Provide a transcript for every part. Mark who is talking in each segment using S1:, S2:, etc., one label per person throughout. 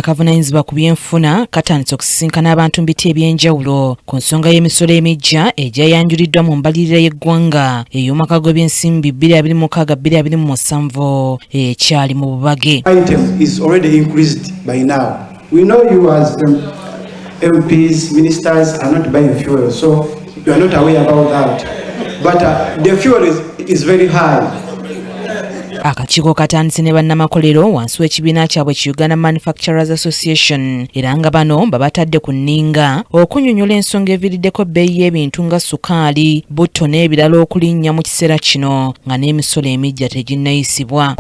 S1: akavunaanyizibwa ku byenfuna katandise okusisinkana abantu mu biti ebyenjawulo ku nsonga y'emisolo emiggya egyayanjuliddwa mu mbalirira y'eggwanga ey'omwaka gw'ebyensimbi 2026-2027 ekyali mu bubage.
S2: Item is already increased by now. We know you as MPs, ministers are not buying fuel, so you are not aware about that. But the fuel is very high.
S1: Akakiiko katandise ne bannamakolero wansi w'ekibiina kyabwe ki Uganda Manufacturers Association era nga bano babatadde ku nninga okunnyonnyola ensonga eviiriddeko bbeeyi y'ebintu nga sukaali, butto n'ebirala okulinnya mu kiseera kino nga n'emisolo emiggya teginnayisibwa.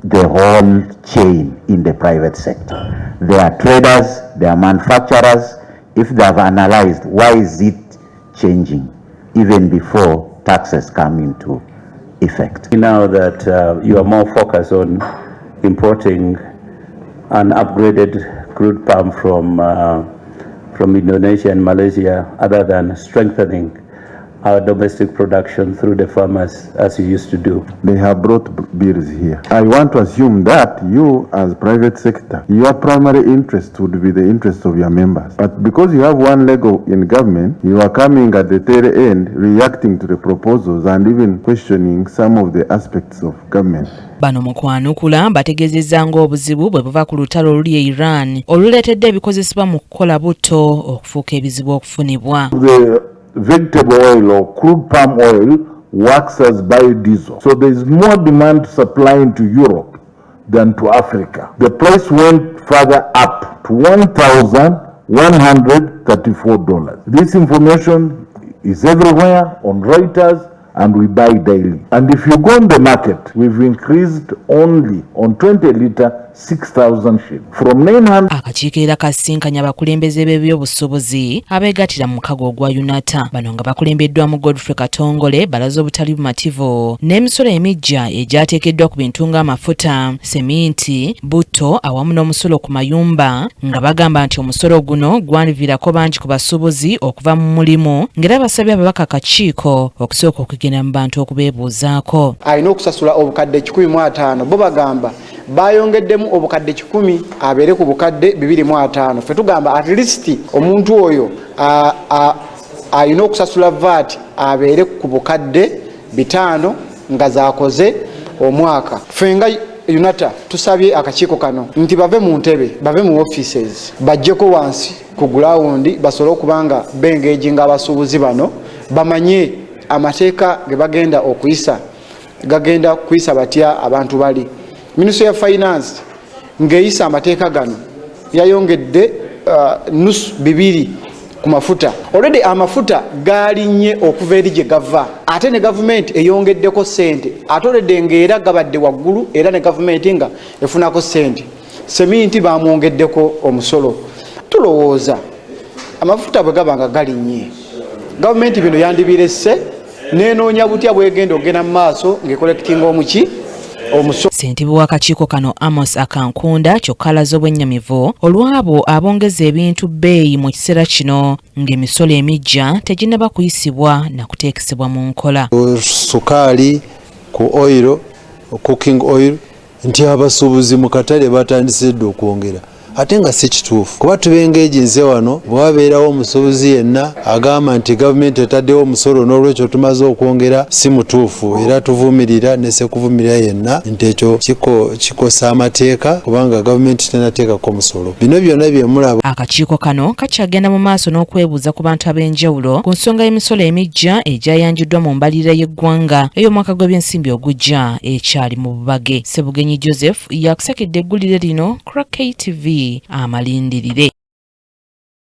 S3: The whole chain in the private sector. There are traders, there are manufacturers. If they have analyzed why is it changing even before taxes come into effect.
S4: Now that you are more focused on importing an upgraded crude palm from Indonesia and Malaysia, other than strengthening our domestic production through the farmers as you used to do.
S5: They have brought bills here. I want to assume that you as private sector, your primary interest would be the interest of your members. But because you have one leg in government, you are coming at the tail end, reacting to the proposals and even questioning some of the aspects of government.
S1: Bano mu kwanukula bategeezezza ng'obuzibu bwe buva ku lutalo oluli e Iran oluleetedde ebikozesebwa mu kukola butto okufuuka ebizibu okufunibwa.
S5: Vegetable oil or crude palm oil works as biodiesel. So there is more demand supplying to Europe than to Africa. The price went further up to $1,134. This information is everywhere on Reuters and we buy daily. And if you go on the market, we've increased only on 20 litre 6,000 shillings from 900.
S1: Akakiiko era kasisinkanya abakulembeze b'ebyobusuubuzi abeegattira mu mukago ogwa UNATA. Bano nga bakulembeddwamu Godfrey Katongole balaze obutali bumativu n'emisolo emiggya egyateekeddwa ku bintu ng'amafuta, seminti, butto awamu n'omusolo ku mayumba nga bagamba nti omusolo guno gwaniviirako bangi ku basuubuzi okuva mu mulimu ng'era basabye ababaka akakiiko okusooka okugenda mu bantu okubeebuuzaako.
S2: Alina okusasula obukadde 150 bo bagamba bayongeddemu obukadde 10 abeere ku bukadde 250. Ffe tugamba at least omuntu oyo alina okusasula VAT abeere ku bukadde 5 nga zaakoze omwaka. Ffe nga UNATA tusabye akakiiko kano nti bave mu ntebe, bave mu offices, bajjeko wansi ku ground basobole okubanga bengeejinga abasuubuzi bano bamanye amateeka ge bagenda okuyisa gagenda kuyisa batya abantu bali. Ministry of Finance ngeyisa amateeka gano yayongedde nusu 2 ku mafuta. Already amafuta galinye okuva eri gye gava ate ne government eyongeddeko sente ate already ng'era gabadde waggulu era ne government nga efunako sente. Seminti bamwongeddeko omusolo. Tulowooza amafuta bwe gabanga galinye government bino yandibiresse nenoonya butya bwegenda ogenda mu maaso ng'ekollectinga omuki Ssentebe w'akakiiko kano Amos Akankunda kyokka alaze obwennyamivu olw'abo abongeza ebintu bbeeyi mu kiseera kino ng'emisolo emiggya teginnaba kuyisibwa na kuteekesebwa mu nkola.
S6: Sukaali ku oil, cooking oil, nti abasuubuzi mu katale batandise dda okwongera. Ate nga si kituufu kuba tubengeeji nze wano bwabeerawo omusuubuzi yenna agamba nti gavumenti etaddewo omusolo n'olwekyo tumaze okwongera si mutuufu era tuvumirira ne sekuvumirira yenna nti ekyo kikosa amateeka kubanga gavumenti tenateekako omusolo. Bino byonna bye mulaba.
S1: Akakiiko kano kakyagenda mu maaso n'okwebuuza ku bantu ab'enjawulo ku nsonga y'emisolo emiggya egyayanjuddwa mu mbalirira y'eggwanga ey'omwaka gw'ebyensimbi ogujja ekyali mu bubage. Sebugenyi Joseph yakusakidde eggulire lino Crack TV amalindirire.